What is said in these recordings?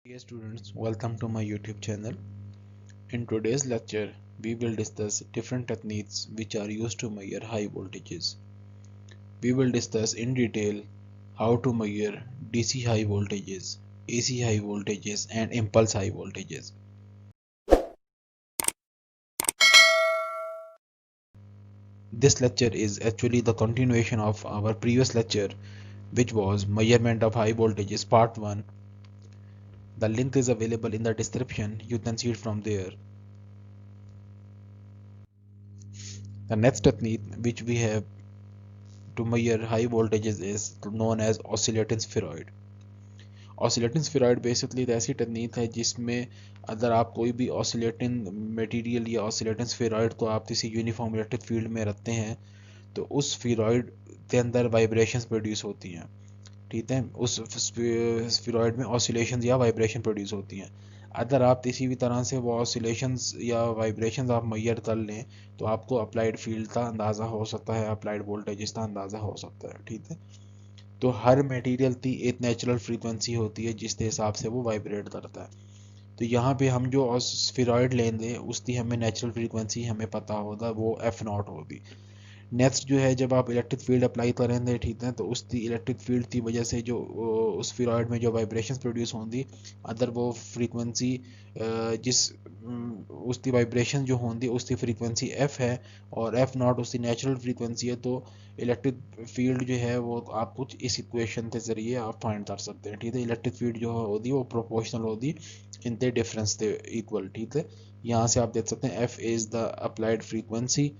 Dear students, welcome to my YouTube channel. In today's lecture, we will discuss different techniques which are used to measure high voltages. We will discuss in detail how to measure DC high voltages, AC high voltages and impulse high voltages. This lecture is actually the continuation of our previous lecture which was measurement of high voltages part 1. The link is available in the description, you can see it from there. The next technique which we have to measure high voltages is known as oscillating spheroid. Oscillating spheroid basically एक ऐसी technique है जिसमें अगर आप कोई भी oscillating material या oscillating spheroid को आप किसी यूनिफॉर्म इलेक्ट्रिक फील्ड में रखते हैं तो उस स्फेरॉइड के अंदर वाइब्रेशंस प्रोड्यूस होती हैं। ठीक है, उस स्फेरॉइड में ऑसिलेशंस या वाइब्रेशन प्रोड्यूस होती हैं। अगर आप किसी भी तरह से वो ऑसिलेशंस या वाइब्रेशंस आप मेजर कर लें तो आपको अप्लाइड फील्ड का अंदाज़ा हो सकता है, अप्लाइड वोल्टेज का अंदाज़ा हो सकता है। ठीक है, तो हर मटेरियल की एक नेचुरल फ्रीक्वेंसी होती है जिसके हिसाब से वो वाइब्रेट करता है। तो यहाँ पे हम जो स्फेरॉइड लेंगे उसकी हमें नेचुरल फ्रीक्वेंसी हमें पता होगा, वो एफ नॉट होगी। नेक्स्ट जो है, जब आप इलेक्ट्रिक फील्ड अप्लाई करेंगे, ठीक है, तो उसकी इलेक्ट्रिक फील्ड की वजह से जो उस स्फीरॉइड में जो वाइब्रेशंस प्रोड्यूस होंगी, अदर वो फ्रीक्वेंसी जिस उसकी वाइब्रेशन जो होंगी उसकी फ्रीक्वेंसी एफ है और एफ नॉट उसकी नेचुरल फ्रीक्वेंसी है, तो इलेक्ट्रिक फील्ड जो है वो आप कुछ इस इक्वेशन के ज़रिए आप फाइंड कर सकते हैं। ठीक है, इलेक्ट्रिक फील्ड जो होगी वो प्रोपोर्शनल होगी इनके डिफरेंस के इक्वल। ठीक है, यहाँ से आप देख सकते हैं F is the applied frequency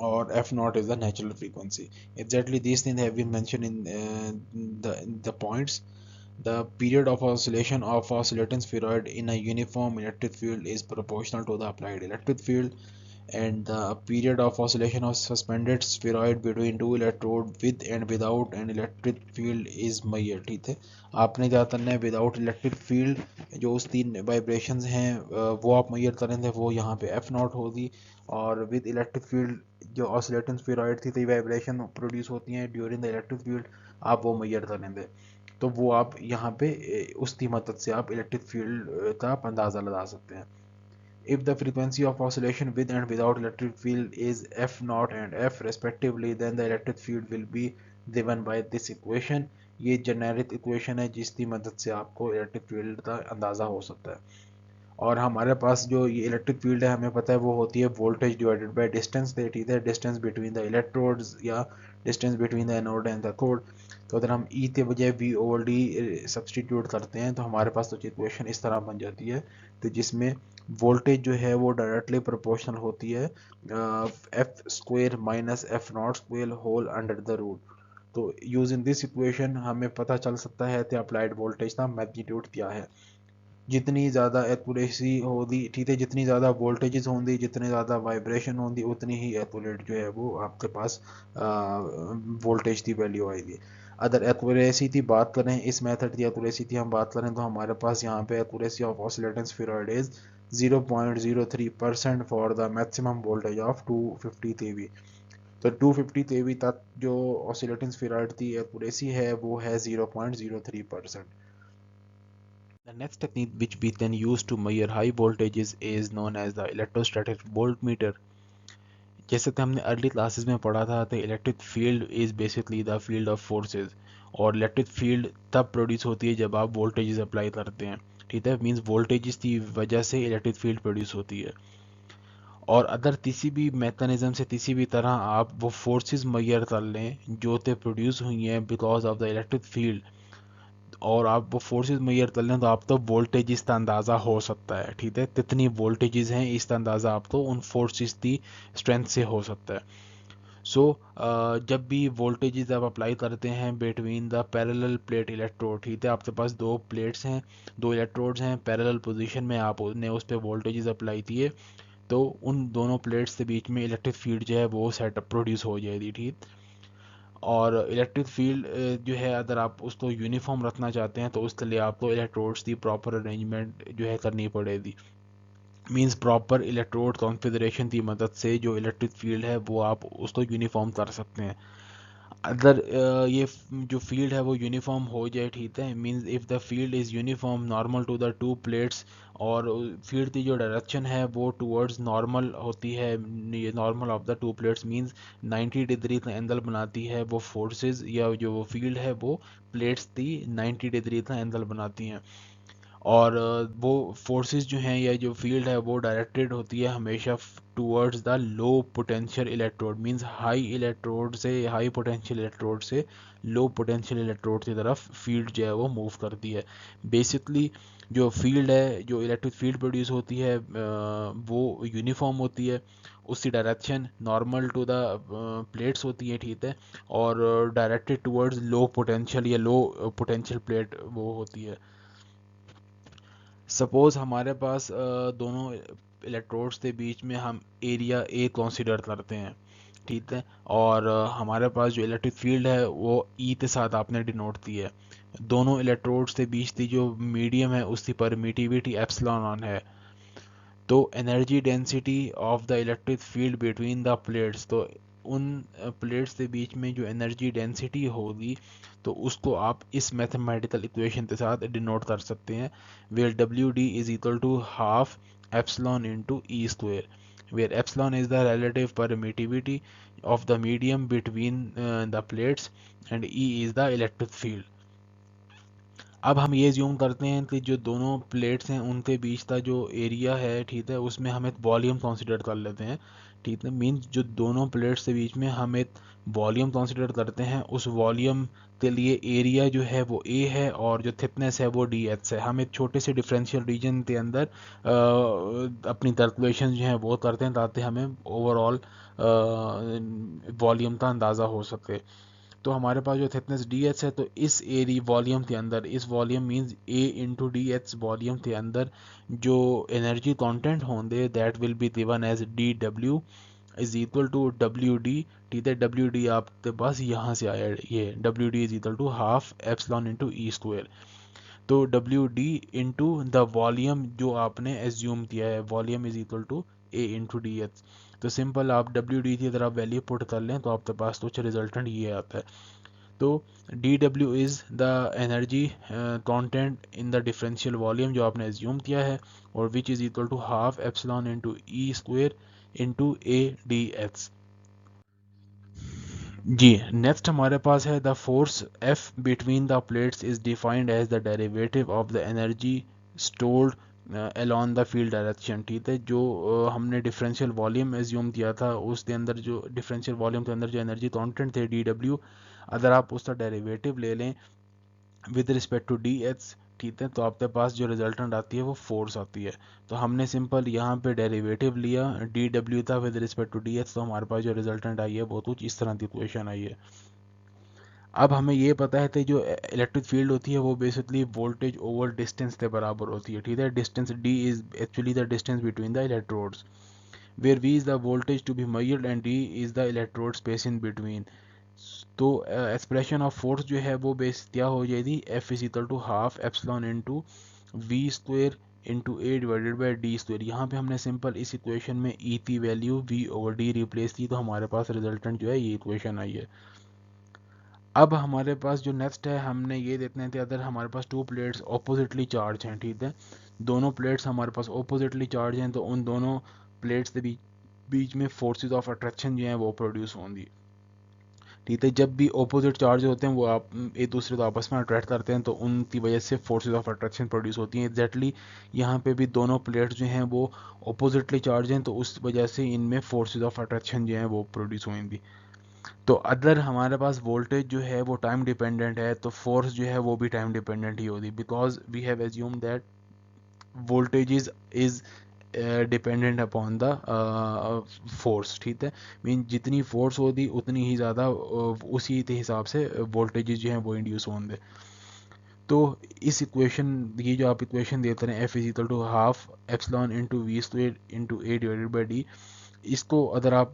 or f naught is the natural frequency. Exactly these things have been mentioned in the points. The period of oscillation of oscillating spheroid in a uniform electric field is proportional to the applied electric field, and the period of oscillation of suspended spheroid between two electrode with and without an electric field is measured। ठीक है, आपने क्या करना है, without electric field जो उस तीन vibrations हैं वो आप मेजर करेंगे, वो यहाँ पे एफ नॉट होगी। और विद इलेक्ट्रिक फील्ड जो ऑसिलेटिंग स्फेरॉइड थी तो वाइब्रेशन प्रोड्यूस होती हैं ड्यूरिंग द इलेक्ट्रिक फील्ड, आप वो मेजर करेंगे। तो वो आप यहाँ पे उसकी मदद से आप इलेक्ट्रिक फील्ड का अंदाज़ा लगा सकते हैं। If the frequency of oscillation with and without electric field is f naught and f respectively, then the electric field will be given by this equation। ये जेनेरिक इक्वेशन है जिसकी मदद से आपको इलेक्ट्रिक फील्ड का अंदाज़ा हो सकता है। और हमारे पास जो ये इलेक्ट्रिक फील्ड है हमें पता है वो होती है voltage divided by distance, that is the distance between the electrodes या distance between the anode and the cathode. तो अगर हम ई के बजाय वी ओवर डी सब्सटीट्यूट करते हैं तो हमारे पास तो इक्वेशन इस तरह बन जाती है, तो जिसमें वोल्टेज जो है वो डायरेक्टली प्रोपोर्शनल होती है F square minus F not square whole under the root. तो यूजिंग दिस इक्वेशन हमें पता चल सकता है कि अप्लाइड वोल्टेज का मैग्नीट्यूड क्या है। जितनी ज़्यादा एक्यूरेसी होगी, ठीक है, जितनी ज़्यादा वोल्टेजेस होंगी, जितनी ज़्यादा वाइब्रेशन होंगी, उतनी ही एक्यूरेट जो है वो आपके पास वोल्टेज की वैल्यू आएगी। अगर एक्यूरेसी की बात करें, इस मेथड की एक्यूरेसी की हम बात करें तो हमारे पास यहाँ पे accuracy of oscillating spheroid is 0.03% for the maximum voltage of 250 केवी। तो 250 केवी तक जो ऑसिलेटिंग स्फेरॉइड की एक्यूरेसी है वो है 0.03%। The next technique which we can use to measure high voltages is known as the electrostatic voltmeter। जैसे कि हमने अर्ली क्लासेस में पढ़ा था, तो electric field is basically the field of forces, और इलेक्ट्रिक फील्ड तब प्रोड्यूस होती है जब आप वोल्टेजेस अप्लाई करते हैं। ठीक है, मींस वोल्टेजेस की वजह से इलेक्ट्रिक फील्ड प्रोड्यूस होती है। और अगर किसी भी मैकेनिज्म से किसी भी तरह आप वो फोर्सेस मेजर कर लें जो ते प्रोड्यूस हुई हैं because of the electric field, और आप वो फोर्सेस मेजर कर लें तो आप तो वोल्टेज का अंदाज़ा हो सकता है। ठीक है, कितनी वोल्टेजेस हैं इसका अंदाज़ा आपको उन फोर्सेस की स्ट्रेंथ से हो सकता है। सो जब भी वोल्टेजेस आप अप्लाई करते हैं between the parallel plate electrode, ठीक है, आपके पास दो प्लेट्स हैं, दो इलेक्ट्रोड्स हैं पैरेलल पोजीशन में, आपने उस पर वोल्टेजेस अप्लाई किए तो उन दोनों प्लेट्स के बीच में इलेक्ट्रिक फील्ड जो है वो सेटअप प्रोड्यूस हो जाएगी। ठीक, और इलेक्ट्रिक फील्ड जो है अगर आप उसको यूनिफॉर्म रखना चाहते हैं तो उसके लिए आपको इलेक्ट्रोड्स की प्रॉपर अरेंजमेंट जो है करनी पड़ेगी। मींस प्रॉपर इलेक्ट्रोड कॉन्फ़िगरेशन की मदद से जो इलेक्ट्रिक फील्ड है वो आप उसको यूनिफॉर्म कर सकते हैं। अगर ये जो फील्ड है वो यूनिफॉर्म हो जाए, ठीक है, means if the field is uniform normal to the two plates, और फील्ड की जो डायरेक्शन है वो टुवर्ड्स नॉर्मल होती है, ये normal of the two plates means 90 degree का एंगल बनाती है वो फोर्सेस, या जो वो फील्ड है वो प्लेट्स की 90 डिग्री का एंगल बनाती हैं। और वो फोर्सेस जो हैं या जो फील्ड है वो डायरेक्टेड होती है हमेशा towards the low potential electrode, means high electrode से, हाई पोटेंशियल इलेक्ट्रोड से लो पोटेंशियल इलेक्ट्रोड की तरफ फील्ड जो है वो मूव करती है। बेसिकली जो फील्ड है, जो इलेक्ट्रिक फील्ड प्रोड्यूस होती है वो यूनिफॉर्म होती है, उसकी direction normal to the plates होती है, ठीक है, और डायरेक्टेड टूवर्ड्स लो पोटेंशियल या लो पोटेंशियल प्लेट वो होती है। सपोज हमारे पास दोनों इलेक्ट्रोड्स के बीच में हम एरिया ए कंसीडर करते हैं, ठीक है, और हमारे पास जो इलेक्ट्रिक फील्ड है वो ई के साथ आपने डिनोट दी है। दोनों इलेक्ट्रोड्स के बीच की जो मीडियम है उसकी परमिटिविटी एप्सिलॉन ऑन है। तो energy density of the electric field between the plates, तो उन प्लेट्स के बीच में जो एनर्जी डेंसिटी होगी तो उसको आप इस मैथमेटिकल इक्वेशन के साथ डिनोट कर सकते हैं, where W D is equal to half epsilon into E square, where epsilon is the relative permittivity of the medium between the plates and E is the electric field। अब हम ये assume करते हैं कि जो दोनों प्लेट्स हैं उनके बीच का जो एरिया है, ठीक है, उसमें हम एक वॉल्यूम कंसीडर कर लेते हैं, ठीक है, मीन्स जो दोनों प्लेट्स के बीच में हम एक वॉल्यूम कंसीडर करते हैं, उस वॉल्यूम के लिए एरिया जो है वो ए है और जो थिकनेस है वो डी एच है। हम एक छोटे से डिफरेंशियल रीजन के अंदर अपनी कैलकुलेशन जो है वो करते हैं ताकि हमें ओवरऑल वॉल्यूम का अंदाज़ा हो सके। तो हमारे पास जो थिकनेस डी एच है, तो इस एरी वॉल्यूम के अंदर, इस volume means A into D H volume के अंदर जो एनर्जी कंटेंट होंगे that will be given as D W is equal to W D, ठीक है, डब्ल्यू डी आपके पास यहाँ से आया, ये W D is equal to half epsilon into E square. तो W D into the volume जो आपने एज्यूम किया है, volume is equal to A into D H. तो सिंपल आप डब्ल्यू डी की अगर आप वैल्यू पुट कर लें तो आपके पास कुछ रिजल्टेंट ये आता है। तो D W is the energy content in the differential volume जो आपने एज्यूम किया है, और which is equal to half epsilon into E square into A D H. जी, नेक्स्ट हमारे पास है the force F between the plates is defined as the derivative of the energy stored along the field direction, ठीक है, जो हमने differential volume assume किया था उसके अंदर, जो डिफरेंशियल वॉल्यूम के अंदर जो एनर्जी कॉन्टेंट थे डी डब्ल्यू, अगर आप उसका डेरिवेटिव ले लें with respect to D H, ठीक है, तो आपके पास जो रिजल्टेंट आती है वो फोर्स आती है। तो हमने सिंपल यहाँ पे डेरिवेटिव लिया, डी डब्ल्यू था with respect to D H, तो हमारे पास जो रिजल्टेंट आई है वो कुछ इस तरह की इक्वेशन आई है। अब हमें ये पता है कि जो इलेक्ट्रिक फील्ड होती है वो बेसिकली वोल्टेज ओवर डिस्टेंस के बराबर होती है, ठीक है, distance D is actually the distance between the electrodes, where V is the voltage to be measured and D is the electrode space in between। तो एक्सप्रेशन ऑफ फोर्स जो है वो बेस क्या हो जाएगी, F is equal to half epsilon into V square into A divided by D square. यहाँ पे हमने सिंपल इस इक्वेशन में ई की value V over D replace की, तो हमारे पास रिजल्टेंट जो है ये इक्वेशन आई है। अब हमारे पास जो नेक्स्ट है, हमने ये देखते हैं कि अगर हमारे पास टू प्लेट्स ऑपोजिटली चार्ज हैं, ठीक है, दोनों प्लेट्स हमारे पास ऑपोजिटली चार्ज हैं, तो उन दोनों प्लेट्स के बीच बीच में फोर्सेस ऑफ अट्रैक्शन जो है वो प्रोड्यूस होंगी, ठीक है, जब भी ऑपोजिट चार्ज होते हैं वो आप एक दूसरे को आपस में अट्रैक्ट करते हैं तो उनकी वजह से फोर्सेस ऑफ अट्रैक्शन प्रोड्यूस होती हैं। एग्जैक्टली यहाँ पे भी दोनों प्लेट्स जो हैं वो ऑपोजिटली चार्ज हैं, तो उस वजह से इनमें फोर्सेस ऑफ अट्रैक्शन जो हैं वो प्रोड्यूस होंगी। तो अगर हमारे पास वोल्टेज जो है वो टाइम डिपेंडेंट है तो फोर्स जो है वो भी टाइम डिपेंडेंट ही होगी, because we have assume that voltage is dependent upon the force, ठीक है, मीन जितनी फोर्स होगी उतनी ही ज़्यादा उसी के हिसाब से वोल्टेजेस जो हैं वो इंड्यूस होंगे। तो इस इक्वेशन, ये जो आप इक्वेशन देते हैं F is equal to half epsilon into V square into A divided by D, इसको अगर आप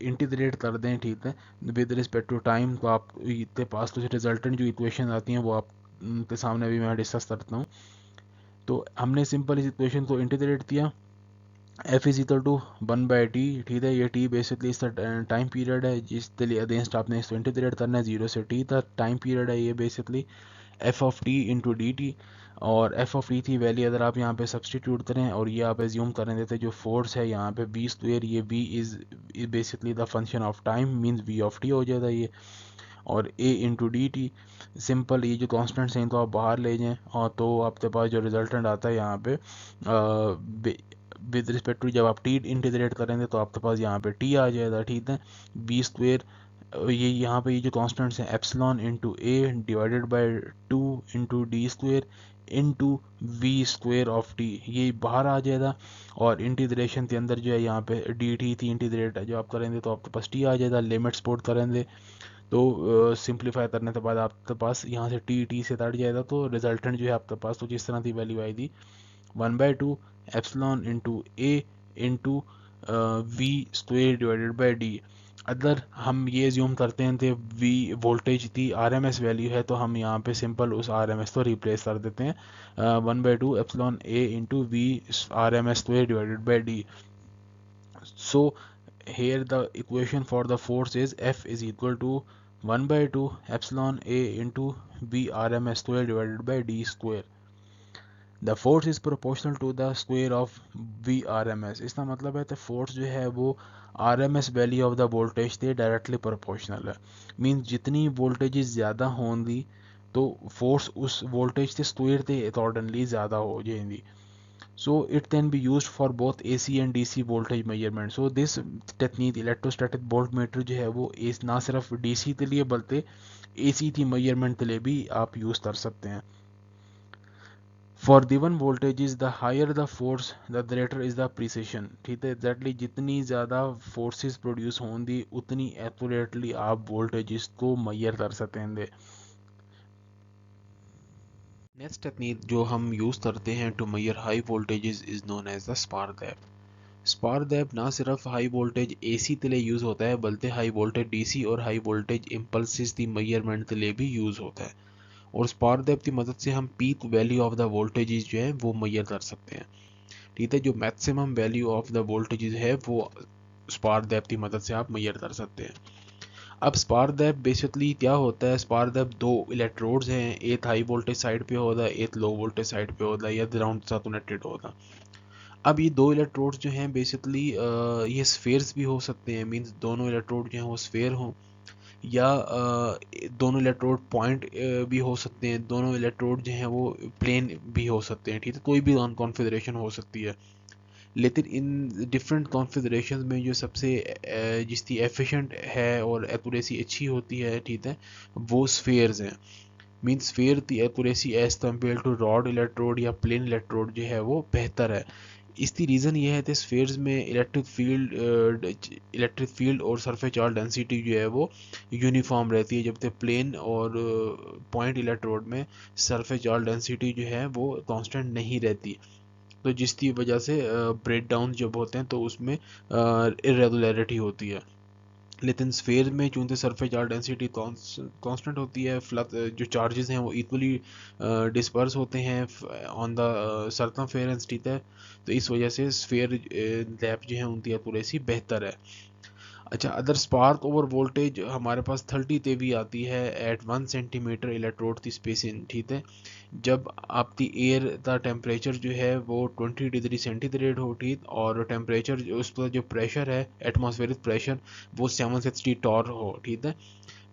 इंटीग्रेट कर दें, ठीक है, विद रिस्पेक्ट टू टाइम, तो आप के पास कुछ रिजल्टेंट जो इक्वेशन आती हैं वो आप के सामने भी मैं डिस्कस करता हूँ। तो हमने सिंपल इस इक्वेशन को इंटीग्रेट किया, F is equal to 1/t, ठीक है। ये टी बेसिकली इसका टाइम पीरियड है जिसके लिए अगेंस्ट आपने इसको इंटीग्रेट करना है, 0 से टी तक टाइम पीरियड है ये basically F of T into D T. और एफ ऑफ टी थी वैल्यू अगर आप यहाँ पे सब्सटीट्यूट करें और ये आप एज्यूम करें देते जो फोर्स है यहाँ पे वी स्क्वेयर, ये V is basically the function of time means V of T हो जाता है ये। और A into D T simple, ये जो कॉन्स्टेंट्स हैं तो आप बाहर ले जाएं और तो आपके पास जो रिजल्टेंट आता है यहाँ पे विद रिस्पेक्ट टू जब आप टी इंटीग्रेट करेंगे तो आपके पास यहाँ पे टी आ जाएगा, ठीक है। बी स्क्वेयर, ये यहाँ पे ये जो कॉन्स्टेंट्स हैं epsilon into A divided by 2 into D square into V square of T, ये बाहर आ जाएगा। और इंटीग्रेशन के अंदर जो है यहाँ पे डी टी थी इंटीग्रेट जो आप करेंगे तो आपके पास टी आ जाएगा, लिमिट्स पुट करेंगे तो सिंप्लीफाई करने के बाद आपके पास यहाँ से टी टी से कट जाएगा तो रिजल्टेंट जो है आपके पास तो जिस तरह की वैल्यू आई थी 1/2 epsilon into A into V square divided by D. अगर हम ये ज्यूम करते हैं तो वी वोल्टेज की आरएमएस वैल्यू है तो हम यहाँ पे सिंपल उस आरएमएस को रिप्लेस कर देते हैं 1/2 epsilon A into V RMS square divided by D. So here the equation for the force is F is equal to 1/2 epsilon A into V RMS square divided by D square. The force is proportional to the square of V RMS. इसका मतलब है तो force जो है वो RMS value of the voltage से directly proportional है। Means जितनी वोल्टेज ज़्यादा होंगी तो फोर्स उस वोल्टेज के स्क्वायर के अकॉर्डिंगली ज़्यादा हो जाएगी। So it can be used for both AC and DC voltage measurement. So this technique electrostatic voltmeter जो है वो ना सिर्फ DC के लिए बल्कि AC की measurement के लिए भी आप यूज़ कर सकते हैं। For given voltages the higher the force the greater is the precision, ठीक है। एग्जैक्टली जितनी ज़्यादा फोर्सेस प्रोड्यूस होंगी उतनी एक्यूरेटली आप वोल्टेजेस को मेजर कर सकेंगे। नेक्स्ट टेक्निक जो हम यूज़ करते हैं to measure high voltages is known as the spark gap. Spark gap ना सिर्फ हाई वोल्टेज एसी के लिए यूज़ होता है बल्कि हाई वोल्टेज डीसी और हाई वोल्टेज इम्पल्सिस की मेजरमेंट के लिए भी यूज़ होता है। और स्पार्क गैप की मदद से हम peak value of the voltages जो है वो मेजर कर सकते हैं, ठीक है। जो maximum value of the voltages है वो स्पार्क गैप की मदद से आप मेजर कर सकते हैं। अब स्पार्क गैप बेसिकली क्या होता है, स्पार्क गैप दो इलेक्ट्रोड्स हैं, एक हाई वोल्टेज साइड पे होता है एक लो वोल्टेज साइड पे होता है या ग्राउंड के साथ कनेक्टेड होता है। अब ये दो इलेक्ट्रोड्स जो हैं बेसिकली ये स्फेयर्स भी हो सकते हैं, मींस दोनों इलेक्ट्रोड जो हैं वो स्फेयर हों या दोनों इलेक्ट्रोड पॉइंट भी हो सकते हैं, दोनों इलेक्ट्रोड जो हैं वो प्लेन भी हो सकते हैं, ठीक है। कोई भी कॉन्फ़िगरेशन हो सकती है। लेकिन इन डिफरेंट कॉन्फ़िगरेशन में जो सबसे जिसकी एफिशिएंट है और एक्यूरेसी अच्छी होती है, ठीक है, वो स्फेयर्स हैं। मीन्स स्फेयर की accuracy as compared to rod electrode या प्लेन इलेक्ट्रोड जो है वो बेहतर है। इसकी रीज़न ये है कि स्फेयर्स में इलेक्ट्रिक फील्ड और सरफेस चार्ज डेंसिटी जो है वो यूनिफॉर्म रहती है, जबकि प्लेन और पॉइंट इलेक्ट्रोड में सरफेस चार्ज डेंसिटी जो है वो कांस्टेंट नहीं रहती, तो जिसकी वजह से ब्रेक डाउन जब होते हैं तो उसमें इरेगुलरिटी होती है। लेकिन स्फेयर में चूंकि सरफेस चार्ज डेंसिटी कांस्टेंट होती है, फ्लक्स जो चार्जेस हैं वो इक्वली डिस्पर्स होते हैं ऑन द सरकमफेरेंस, ठीक है। तो इस वजह से स्फेयर गैप जो है उनकी एक्यूरेसी बेहतर है। अच्छा, अदर स्पार्क ओवर वोल्टेज हमारे पास 30 ते भी आती है एट 1 सेंटीमीटर इलेक्ट्रोड की स्पेसिंग, ठीक है। जब आपकी एयर का टेम्परेचर जो है वो 20 डिग्री सेंटीग्रेड हो, ठीक, और टेम्परेचर उस पर जो प्रेशर है एटमॉस्फेरिक प्रेशर वो 760 टॉर हो, ठीक है।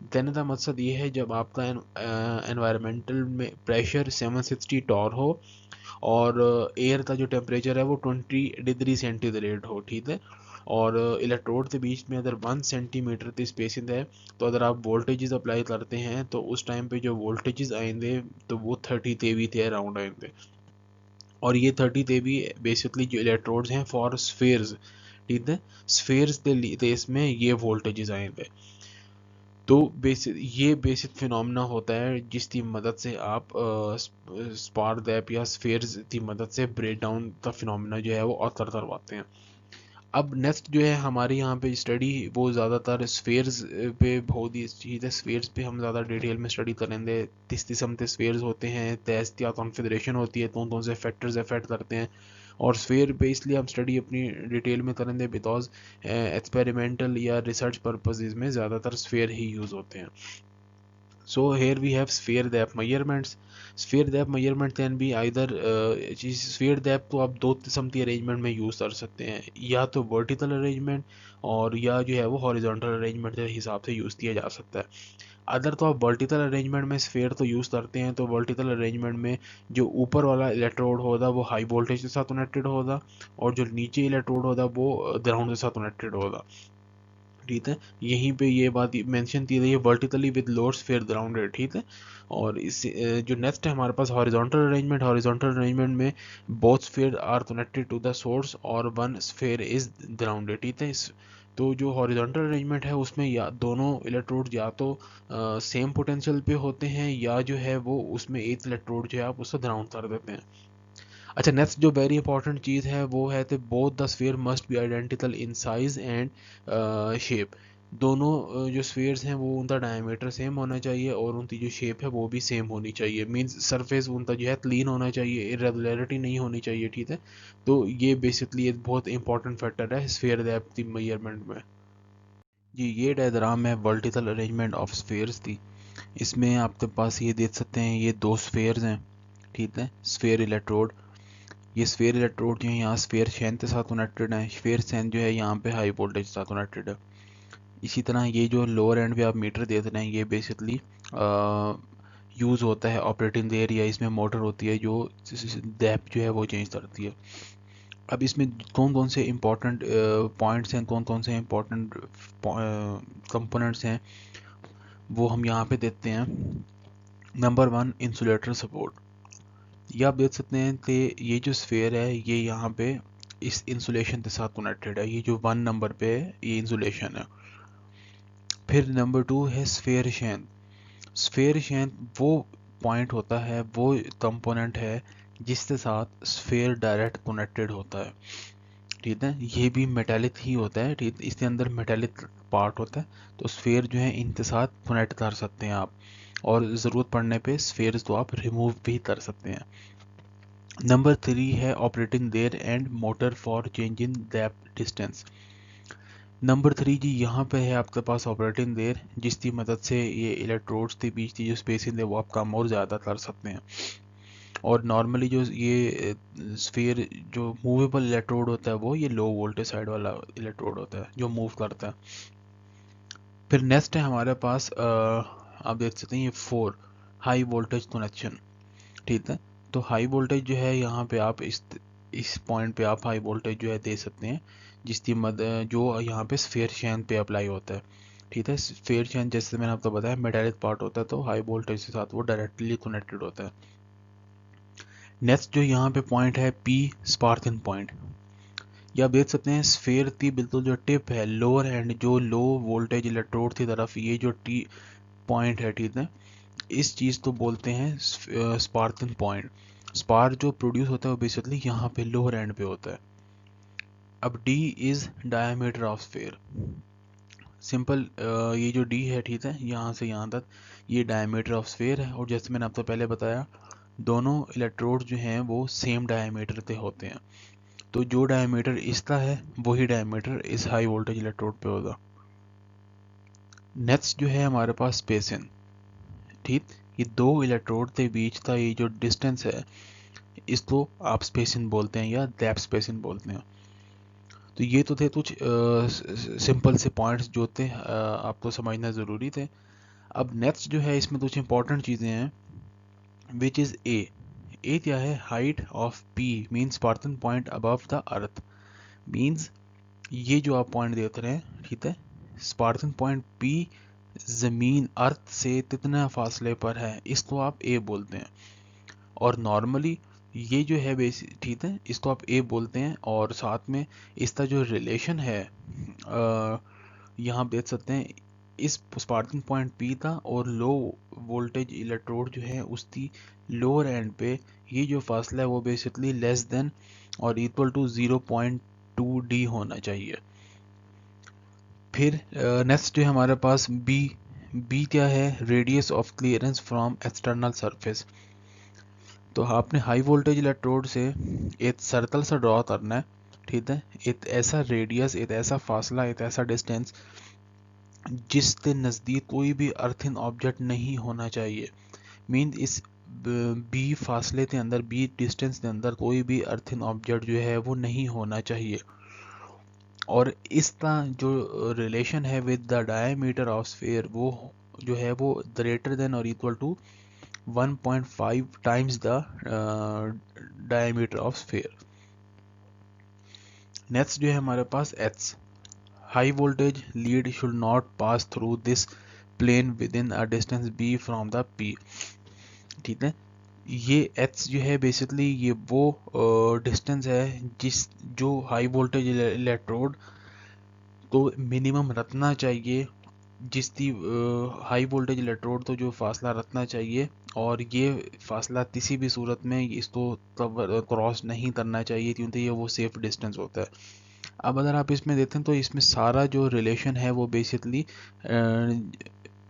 कहने का मकसद ये है जब आपका एनवायरमेंटल में प्रेशर 760 टॉर हो और एयर का जो टेम्परेचर है वो 20 डिग्री सेंटीग्रेड हो, ठीक है। और इलेक्ट्रोड के बीच में अगर 1 सेंटीमीटर की स्पेसिंग है तो अगर आप वोल्टेजेस अप्लाई करते हैं तो उस टाइम पे जो वोल्टेजेस आएंगे तो वो 30 केवी के अराउंड आएंगे। और ये 30 केवी बेसिकली जो इलेक्ट्रोड्स हैं फॉर स्फेयर्स, ठीक है, स्फेयर्स के लिए इसमें ये वोल्टेजेस आएंगे। तो बेसिक फिनोमेना होता है जिसकी मदद से आप स्पार्क गैप या स्फेयर्स की मदद से ब्रेक डाउन का फिनोमेना जो है वो ऑकर करवाते हैं। अब नेक्स्ट जो है हमारे यहाँ पे स्टडी वो ज़्यादातर स्फेयर्स पे बहुत ही चीज़ है, स्फेयर्स पे हम ज़्यादा डिटेल में स्टडी करेंगे। किस किस्म के स्फेयर्स होते हैं, तेज क्या कॉन्फ़िगरेशन होती है, कौन कौन से फैक्टर्स अफेक्ट करते हैं, और स्फेयर पे इसलिए हम स्टडी अपनी डिटेल में करेंगे बिकॉज एक्सपेरिमेंटल या रिसर्च पर्पसेस में ज़्यादातर स्फेयर ही यूज़ होते हैं. So here we have sphere depth measurements. Sphere depth measurement can be either sphere depth तो आप दो किस्म की अरेंजमेंट में यूज़ कर सकते हैं, या तो वर्टिकल अरेंजमेंट और या जो है वो हॉरिजॉन्टल अरेंजमेंट के हिसाब से यूज़ किया जा सकता है. अदर तो आप वर्टिकल अरेंजमेंट में स्फेयर तो यूज़ करते हैं, तो वर्टिकल अरेंजमेंट में जो ऊपर वाला इलेक्ट्रोड होगा वो हाई वोल्टेज के साथ कनेक्टेड होगा और जो नीचे इलेक्ट्रोड होगा वो ग्राउंड के साथ कनेक्टेड होगा. ठीक है, यहीं पे ये बात मेंशन की गई है vertically with load sphere grounded. ठीक है, और इस जो नेक्स्ट है हमारे पास हॉरिजॉन्टल अरेंजमेंट. हॉरिजॉन्टल अरेंजमेंट में both sphere are connected to the source और वन स्फीयर इज ग्राउंडेड. ठीक है, तो जो हॉरिजॉन्टल अरेंजमेंट है उसमें या दोनों इलेक्ट्रोड या तो सेम पोटेंशियल पे होते हैं या जो है वो उसमें एक इलेक्ट्रोड जो है आप उसको ग्राउंड कर देते हैं. अच्छा, नेक्स्ट जो वेरी इंपॉर्टेंट चीज़ है वो है कि both the sphere must be identical in size and shape. दोनों जो स्फीयर्स हैं वो उनका डायमीटर सेम होना चाहिए और उनकी जो शेप है वो भी सेम होनी चाहिए. मींस सरफेस उनका जो है क्लीन होना चाहिए, इरेगुलरिटी नहीं होनी चाहिए. ठीक है, तो ये बेसिकली एक बहुत इंपॉर्टेंट फैक्टर है स्फीयर डेप्थ की मेजरमेंट में. जी, ये डायग्राम है वर्टिकल अरेंजमेंट ऑफ स्फीयर्स की. इसमें आपके पास ये देख सकते हैं ये दो स्फीयर्स हैं. ठीक है, स्फीयर इलेक्ट्रोड. ये स्फीयर इलेक्ट्रोड जो है यहाँ स्फीयर शेन के साथ कनेक्टेड है. स्फीयर शेन जो है यहाँ पे हाई वोल्टेज के साथ कनेक्टेड है. इसी तरह ये जो लोअर एंड पे आप मीटर देख रहे हैं ये बेसिकली यूज़ होता है ऑपरेटिंग देयर, या इसमें मोटर होती है जो डेप्थ जो है वो चेंज करती है. अब इसमें कौन कौन से इंपॉर्टेंट पॉइंट्स हैं, कौन कौन से इंपॉर्टेंट कंपोनेंट्स हैं वो हम यहाँ पे देखते हैं. Number 1, insulator support. ये आप देख सकते हैं कि ये जो स्फीयर है ये यहाँ पे इस इंसुलेशन के साथ कनेक्टेड है. ये जो 1 नंबर पे है ये इंसुलेशन है. फिर नंबर 2 है स्फीयर शेन. स्फीयर शेन वो पॉइंट होता है, वो कंपोनेंट है जिसके साथ स्फीयर डायरेक्ट कनेक्टेड होता है. ठीक है, ये भी मेटालिक ही होता है. ठीक, इसके अंदर मेटालिक पार्ट होता है, तो स्फीयर जो है इनके साथ कनेक्ट कर सकते हैं आप, और ज़रूरत पड़ने पे स्फीयर्स तो आप रिमूव भी कर सकते हैं. नंबर 3 है operating gear and motor for change in depth distance. Number 3 G यहाँ पे है आपके पास ऑपरेटिंग देयर, जिसकी मदद से ये इलेक्ट्रोड्स के बीच की जो स्पेसिंग है वो आप कम और ज़्यादा कर सकते हैं. और नॉर्मली जो ये स्फीयर जो मूवेबल इलेक्ट्रोड होता है वो ये लो वोल्टेज साइड वाला इलेक्ट्रोड होता है जो मूव करता है. फिर नेक्स्ट है हमारे पास आप देख सकते हैं ये 4 हाई वोल्टेज कनेक्शन. ठीक है, तो हाई वोल्टेज जो है यहाँ पे आप इस पॉइंट पे आप हाई वोल्टेज जो है दे सकते हैं, जिसकी मदद जो यहाँ पे स्फीयर शेन पे अप्लाई होता है. ठीक है, स्फीयर शेन जैसे मैंने आपको बताया मेटालिक पार्ट होता है, तो हाई वोल्टेज के साथ वो डायरेक्टली कनेक्टेड होता है. नेक्स्ट जो यहाँ पे पॉइंट है पी, स्पार्किंग पॉइंट. ये आप देख सकते हैं स्फीयर की बिल्कुल जो टिप है लोअर एंड जो लो वोल्टेज इलेक्ट्रोड की तरफ ये जो टी पॉइंट है. ठीक है, इस चीज़ को बोलते हैं स्पार्किंग पॉइंट. स्पार्क जो प्रोड्यूस होता है वो बेसिकली यहाँ पे लोअर एंड पे होता है. अब D is diameter of sphere. Simple, ये जो डी है ठीक है यहाँ से यहाँ तक ये डायमीटर ऑफ स्फीयर है, और जैसे मैंने आपको पहले बताया दोनों इलेक्ट्रोड जो हैं वो सेम डायमीटर पे होते हैं, तो जो डायमीटर इसका है वही डायमीटर इस हाई वोल्टेज इलेक्ट्रोड पे होगा. नेक्स्ट जो है हमारे पास स्पेसिंग. ठीक, ये दो इलेक्ट्रोड के बीच का ये जो डिस्टेंस है इसको आप स्पेसिंग बोलते हैं या डेप्थ स्पेसिंग बोलते हैं. तो ये तो थे कुछ सिंपल से पॉइंट्स जो थे आपको समझना ज़रूरी थे. अब नेक्स्ट जो है इसमें कुछ इंपॉर्टेंट चीज़ें हैं विच इज़ ए. ए क्या है, height of P means sparking point above the earth. Means ये जो आप पॉइंट देख रहे हैं ठीक है, स्पार्किंग पॉइंट पी ज़मीन अर्थ से कितना फासले पर है इसको आप ए बोलते हैं. और नॉर्मली ये जो है बेसिक ठीक है इसको आप ए बोलते हैं, और साथ में इसका जो रिलेशन है यहाँ देख सकते हैं इस स्पार्किंग पॉइंट पी था और लो वोल्टेज इलेक्ट्रोड जो है उसकी लोअर एंड पे ये जो फासला है वो बेसिकली लेस देन और इक्वल टू 0.2 डी होना चाहिए. फिर नेक्स्ट जो है हमारे पास बी क्या है, radius of clearance from external surface. तो आपने हाई वोल्टेज इलेक्ट्रोड से एक सर्कल सा ड्रॉ करना है, ठीक है। एक ऐसा रेडियस, एक ऐसा फासला, एक ऐसा डिस्टेंस जिसके नज़दीक कोई भी अर्थिन ऑब्जेक्ट नहीं होना चाहिए। मीन इस बी फासले के अंदर, बी डिस्टेंस के अंदर कोई भी अर्थिन ऑब्जेक्ट जो है वो नहीं होना चाहिए। और इसका जो रिलेशन है with the diameter of sphere, वो जो है वो ग्रेटर देन और equal to 1.5 times the diameter of sphere. Next जो है हमारे पास H, high voltage lead should not pass through this plane within a distance B from the P, ठीक है। ये एच जो है बेसिकली ये वो डिस्टेंस है जिस जो हाई वोल्टेज इलेक्ट्रोड तो मिनिमम रखना चाहिए, जिसकी हाई वोल्टेज इलेक्ट्रोड तो जो फासला रखना चाहिए, और ये फासला किसी भी सूरत में इसको क्रॉस नहीं करना चाहिए, क्योंकि ये वो सेफ डिस्टेंस होता है। अब अगर आप इसमें देखें तो इसमें सारा जो रिलेशन है वो बेसिकली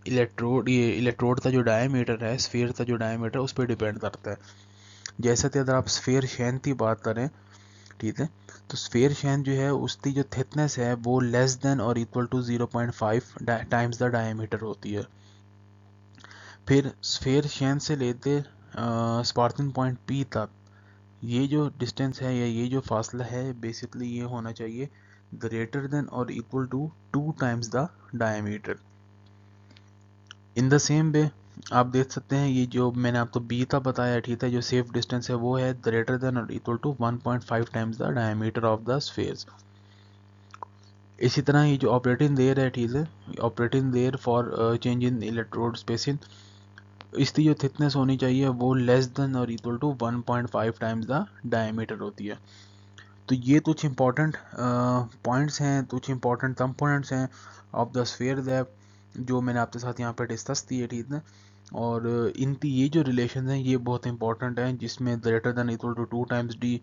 इलेक्ट्रोड का जो डायमीटर है, स्फीयर का जो डायमीटर, उस पर डिपेंड करता है। जैसे कि अगर आप स्फीयर शेन की बात करें, ठीक है, तो स्फीयर शेन जो है उसकी जो थिकनेस है वो लेस देन और equal to 0.5 times the diameter होती है। फिर स्फीयर शेन से लेते स्पार्किंग पॉइंट पी तक ये जो डिस्टेंस है या ये जो फासला है बेसिकली ये होना चाहिए ग्रेटर देन और equal to 2 times the diameter. In the same way आप देख सकते हैं ये जो मैंने आपको बी का बताया, ठीक है, जो सेफ डिस्टेंस है वो है ग्रेटर देन और equal to 1.5 times the diameter of the sphere. इसी तरह ये जो ऑपरेटिंग देयर है, ठीक है, operating gear for change in electrode spacing, इसकी जो थिकनेस होनी चाहिए वो लेस देन और equal to 1.5 times the diameter होती है। तो ये कुछ इंपॉर्टेंट पॉइंट्स हैं, कुछ इंपॉर्टेंट कंपोनेंट्स हैं ऑफ द स्फीयर दैप जो मैंने आपके साथ यहाँ पे डिस्कस किए, ठीक है। और इनकी ये जो रिलेशन हैं ये बहुत इंपॉर्टेंट हैं, जिसमें greater than equal to 2 times D,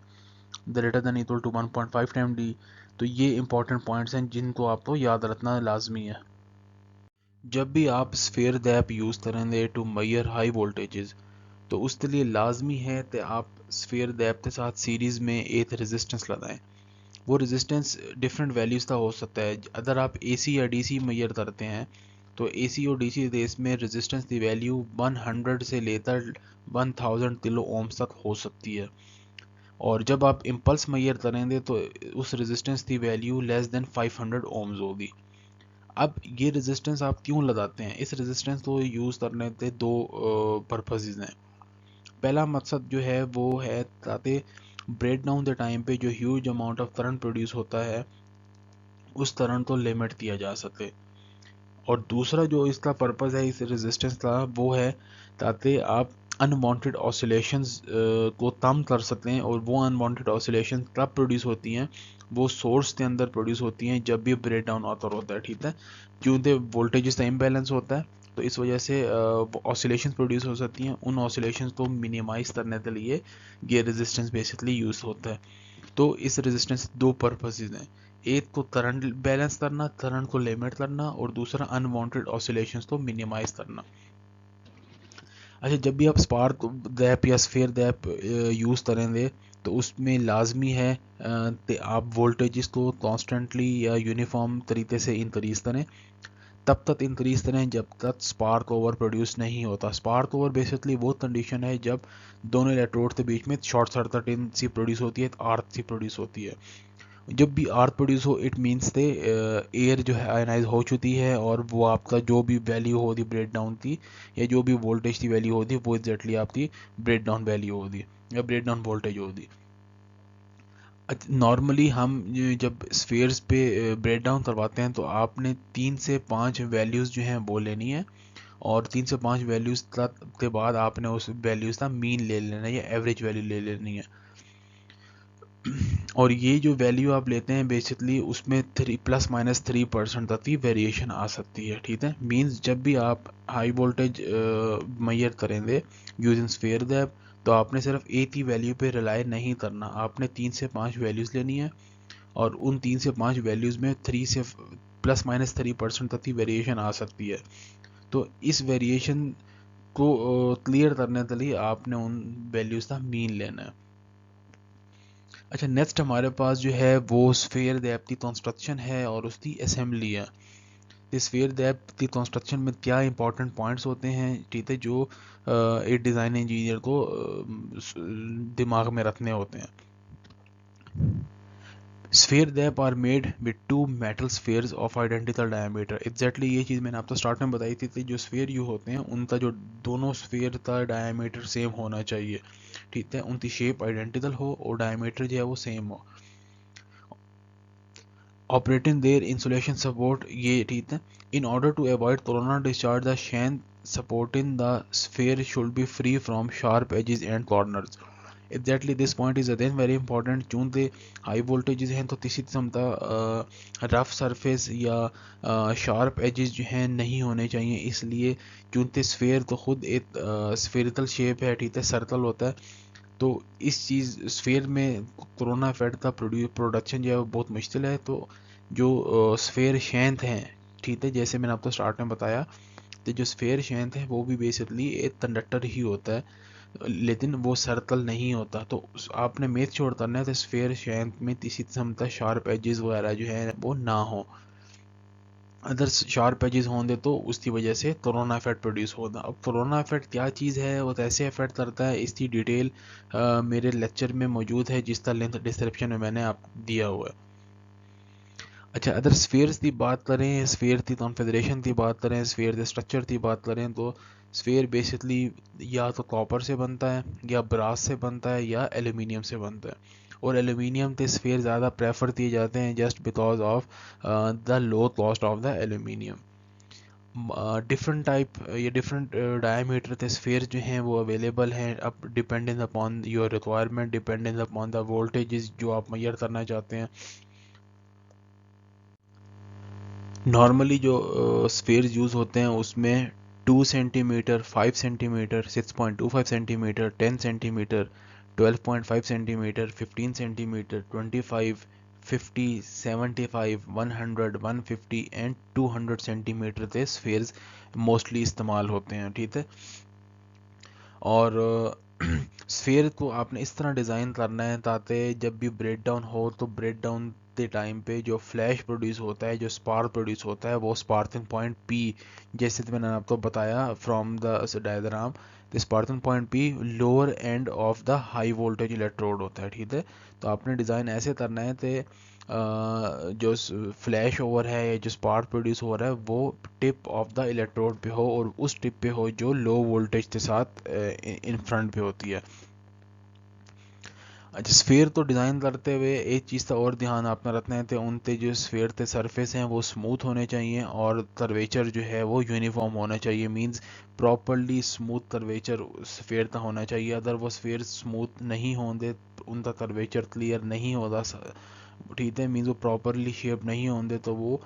greater than equal to 1.5 time D. तो ये इंपॉर्टेंट पॉइंट्स हैं जिनको आपको याद रखना लाजमी है। जब भी आप स्फीयर दैप यूज़ करेंगे टू मेजर हाई वोल्टेजेस, तो उसके लिए लाजमी है कि आप स्फीयर दैप के साथ सीरीज़ में एक रेजिस्टेंस लगाएं। वो रेजिस्टेंस डिफरेंट वैल्यूज़ का हो सकता है। अगर आप एसी या डीसी मेजर करते हैं तो एसी और डीसी देश में रेजिस्टेंस की वैल्यू 100 से लेकर 1000 किलो ओम्स तक हो सकती है। और जब आप इम्पल्स मेजर करेंगे तो उस रेजिस्टेंस की वैल्यू लेस देन 500 ओम्स होगी। अब ये रेजिस्टेंस आप क्यों लगाते हैं? इस रेजिस्टेंस को यूज़ करने के दो पर्पसेस हैं। पहला मकसद जो है वो है ताकि ब्रेक डाउन के टाइम पे जो huge amount of current produce होता है उस करंट को लिमिट किया जा सके। और दूसरा जो इसका पर्पस है इस रेजिस्टेंस का वो है ताकि आप अनवांटेड ऑसिलेशंस को कम कर सकते हैं। और वो अनवांटेड ऑसिलेशन कब प्रोड्यूस होती हैं? वो सोर्स के अंदर प्रोड्यूस होती हैं जब भी ब्रेक डाउन ऑथर होता है, ठीक है। क्योंकि वोल्टेज का इम्बैलेंस होता है तो इस वजह से ऑसिलेशंस प्रोड्यूस हो सकती हैं। उन ऑसिलेशंस को मिनिमाइज करने के लिए ये रेजिस्टेंस बेसिकली यूज़ होता है। तो इस रेजिस्टेंस दो पर्पसेस हैं, एक तो करंट बैलेंस करना, करंट को लिमिट करना, और दूसरा अनवांटेड ऑसिलेशंस को मिनिमाइज करना। अच्छा, जब भी आप स्पार्क गैप या स्फीयर गैप यूज़ करेंगे तो उसमें लाजमी है कि आप वोल्टेजेस को कॉन्स्टेंटली या यूनिफॉर्म तरीके से इंक्रीज करें। तब तक इंक्रीज करें जब तक स्पार्क ओवर प्रोड्यूस नहीं होता। स्पार्क ओवर बेसिकली वो कंडीशन है जब दोनों इलेक्ट्रोड के बीच में शॉर्ट सर्किट सी प्रोड्यूस होती है, आर्क सी प्रोड्यूस होती है। जब भी आर्क प्रोड्यूस हो इट मीन्स से एयर जो है आयनाइज हो चुकी है, और वो आपका जो भी वैल्यू होती ब्रेक डाउन की या जो भी वोल्टेज की वैल्यू होती वो एग्जैक्टली आपकी ब्रेक डाउन वैल्यू होती या ब्रेक डाउन वोल्टेज होती। नॉर्मली हम जब स्फीयर्स पे ब्रेक डाउन करवाते हैं तो आपने 3 से 5 वैल्यूज़ जो हैं वो लेनी है, और 3 से 5 वैल्यूज़ के बाद आपने उस वैल्यूज़ का मीन ले लेना है या एवरेज वैल्यू ले लेनी है। और ये जो वैल्यू आप लेते हैं बेसिकली उसमें 3 ± 3% तक की वेरिएशन आ सकती है, ठीक है। मींस जब भी आप हाई वोल्टेज मेजर करेंगे यूजिंग स्फीयर गैप तो आपने सिर्फ एक ही वैल्यू पे रिलाई नहीं करना, आपने 3 से 5 वैल्यूज़ लेनी है, और उन 3 से 5 वैल्यूज़ में 3 से ± 3% तक की वेरिएशन आ सकती है। तो इस वेरिएशन को क्लियर करने के लिए आपने उन वैल्यूज़ का मीन लेना है। अच्छा, नेक्स्ट हमारे पास जो है वो स्फीयर डेप्थ की कंस्ट्रक्शन है और उसकी असेंबली है। स्फीयर डेप्थ की कंस्ट्रक्शन में क्या इंपॉर्टेंट पॉइंट्स होते हैं, ठीक है, जो एक डिज़ाइन इंजीनियर को दिमाग में रखने होते हैं। Sphere gap are made with two metal spheres of identical diameter. Exactly ये चीज़ मैंने आपको स्टार्ट में बताई थी, जो स्फीयर यू होते हैं उनका जो दोनों स्फीयर का डायमीटर सेम होना चाहिए, ठीक है, उनकी शेप आइडेंटिकल हो और डायमीटर जो है वो सेम हो। ऑपरेटिंग देयर इंसुलेशन सपोर्ट, ये ठीक है, in order to avoid corona discharge the chain supporting the sphere should be free from sharp edges and corners. Exactly, this point is again very important. चूंकि high voltages हैं तो किसी किस्म का rough surface या शार्प एजेस जो हैं नहीं होने चाहिए, इसलिए चूंकि स्फेयर तो खुद एक स्फेरिकल शेप है, ठीक है, सर्कल होता है, तो इस चीज़ स्फेयर में कोरोना इफेक्ट का प्रोडक्शन जो है वो बहुत मुश्किल है। तो जो स्फेयर शेंथ हैं, ठीक है, जैसे मैंने आपको स्टार्ट में बताया, तो जो स्फेयर शेंथ है वो भी बेसिकली एक कंडक्टर ही होता है, लेकिन वो सर्कल नहीं होता। तो आपने मेक श्योर करना है तो स्फेयर शेंथ में किसी किस्म का शार्प एजेस वगैरह जो है वो ना हो। अदर शार्प एजेस होंगे तो उसकी वजह से कोरोना इफेक्ट प्रोड्यूस होगा। अब कोरोना इफेक्ट क्या चीज़ है, वो कैसे इफेक्ट करता है, इसकी डिटेल मेरे लेक्चर में मौजूद है, जिसका लिंक डिस्क्रिप्शन में मैंने आप दिया हुआ है। अच्छा, अदर स्फीयर्स की बात करें, स्फीयर की कॉन्फ़िगरेशन की बात करें, स्फीयर के स्ट्रक्चर की बात करें, तो स्फीयर बेसिकली या तो कॉपर से बनता है या ब्रास से बनता है या एल्यूमिनियम से बनता है। और एल्यूमिनियम के स्फीयर ज़्यादा प्रेफर किए जाते हैं just because of the low cost of the aluminium. Different type या डिफरेंट डायमीटर के स्फीयर जो हैं वो अवेलेबल हैं, अब depending upon your requirement, depending upon the voltages जो आप मेजर करना चाहते हैं। नॉर्मली जो स्फीयर्स यूज़ होते हैं उसमें 2 centimetre, 5 centimetre, 6.25 centimetre, 10 centimetre, 12.5 centimetre, 15 centimetre, 25, 50, 75, 100, 150 and 200 centimetre के स्फीयर्स मोस्टली इस्तेमाल होते हैं, ठीक है। और स्फीयर को आपने इस तरह डिज़ाइन करना है ताकि जब भी ब्रेक डाउन हो तो ब्रेक डाउन के टाइम पे जो फ्लैश प्रोड्यूस होता है, जो स्पार्क प्रोड्यूस होता है, वो स्पार्किंग पॉइंट पी, जैसे तो मैंने आपको बताया from the diagram, the sparking point P lower end of the high voltage electrode होता है, ठीक है। तो आपने डिज़ाइन ऐसे करना है कि जो फ्लैश ओवर है या जो स्पार्क प्रोड्यूस हो रहा है वो टिप ऑफ द इलेक्ट्रोड पे हो और उस टिप पे हो जो लो वोल्टेज के साथ इन फ्रंट पे होती है। अच्छा, स्फीयर तो डिज़ाइन करते हुए एक चीज़ का और ध्यान आपने रखना है तो उनके जो स्फीयर के सरफेस हैं वो स्मूथ होने चाहिए और कर्वेचर जो है वो यूनिफॉर्म होना चाहिए, means properly smooth curvature sphere का होना चाहिए। अगर वो स्फीयर स्मूथ नहीं होंगे, उनका कर्वेचर क्लियर नहीं होगा, ठीक है, मीन्स वो प्रॉपरली शेप नहीं होंगे, तो वो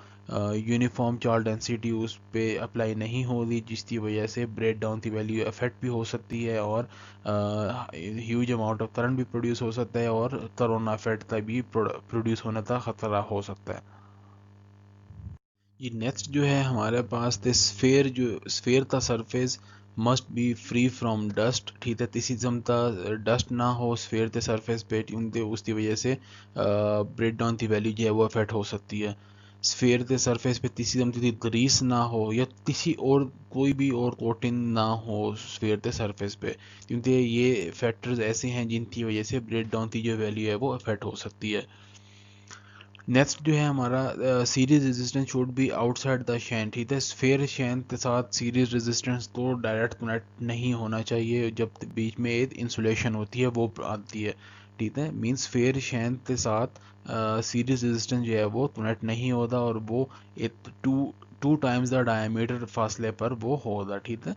यूनिफॉर्म चार्ज डेंसिटी उस पे अप्लाई नहीं होगी, जिसकी वजह से ब्रेक डाउन की वैल्यू अफेक्ट भी हो सकती है और ह्यूज अमाउंट ऑफ करंट भी प्रोड्यूस हो सकता है और कोरोना इफेक्ट का भी प्रोड्यूस होने का खतरा हो सकता है। ये नेक्स्ट जो है हमारे पास द स्फेयर, जो स्फेयर का surface must be free from dust, ठीक है, किसी किस्म का डस्ट ना हो स्फेयर के सरफेस पे, क्योंकि उसकी वजह से ब्रेक डाउन की वैल्यू जो है वो अफेक्ट हो सकती है। स्फेयर के सरफेस पे किसी किस्म की ग्रीस ना हो या किसी और कोई भी और कोटिंग ना हो स्फेयर के सरफेस पे, क्योंकि ये फैक्टर्स ऐसे हैं जिनकी वजह से ब्रेक डाउन की जो वैल्यू है वो अफेक्ट हो सकती है। नेक्स्ट जो है हमारा series resistance should be outside the Shane, ठीक है, स्फेयर शेन के साथ सीरीज रेजिस्टेंस तो डायरेक्ट कनेक्ट नहीं होना चाहिए, जब बीच में एक इंसुलेशन होती है वो आती है, ठीक है, मीन्स स्फेयर शेन के साथ सीरीज रेजिस्टेंस जो है वो कनेक्ट नहीं होता और वो एक टू टाइम्स द डायमीटर फासले पर वो होगा, ठीक है।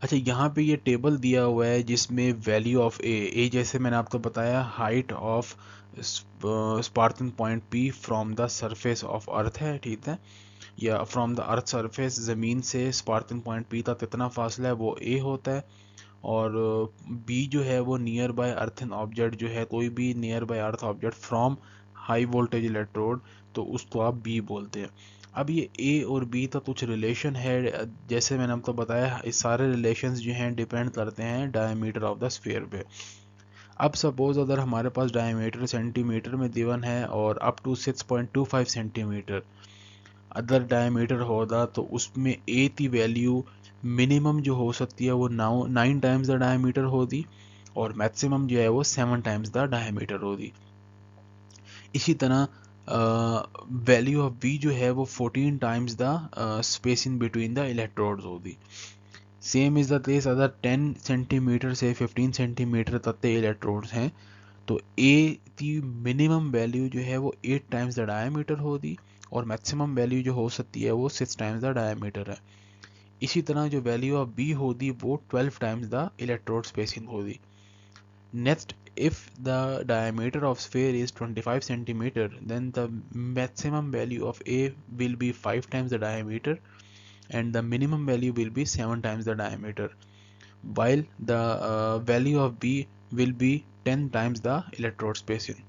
अच्छा, यहाँ पे ये टेबल दिया हुआ है जिसमें वैल्यू ऑफ ए जैसे मैंने आपको बताया height of sparking point P from the surface of earth है, ठीक है, या फ्रॉम द अर्थ सरफेस, ज़मीन से स्पार्किंग पॉइंट पी का कितना फासला है वो ए होता है। और बी जो है वो नियर बाय अर्थ ऑब्जेक्ट जो है, कोई भी near by earth object from high voltage electrode, तो उसको आप बी बोलते हैं। अब ये ए और बी का कुछ रिलेशन है, जैसे मैंने आपको बताया इस सारे रिलेशंस जो हैं डिपेंड करते हैं डायमीटर ऑफ द स्फीयर पे। अब सपोज अगर हमारे पास डायमीटर सेंटीमीटर में गिवन है और up to 6.25 centimetre other diameter होगा, तो उसमें ए की वैल्यू मिनिमम जो हो सकती है वो 9 टाइम्स द डायमीटर होगी और मैक्सिमम जो है वो 7 टाइम्स द डायमीटर होगी। इसी तरह वैल्यू ऑफ बी जो है वो 14 times the space in between the electrodes होगी। सेम इज द केस अगर 10 सेंटीमीटर से 15 सेंटीमीटर तक के इलेक्ट्रोड्स हैं, तो ए की मिनिमम वैल्यू जो है वो 8 टाइम्स द डायमीटर होगी और मैक्सिमम वैल्यू जो हो सकती है वो 6 टाइम्स द डायमीटर है। इसी तरह जो वैल्यू ऑफ बी होगी वो 12 टाइम्स द इलेक्ट्रोड स्पेसिंग होगी। Next, if the diameter of sphere is 25 centimeter, then the maximum value of A will be 5 times the diameter and the minimum value will be 7 times the diameter, while the value of B will be 10 times the electrode spacing.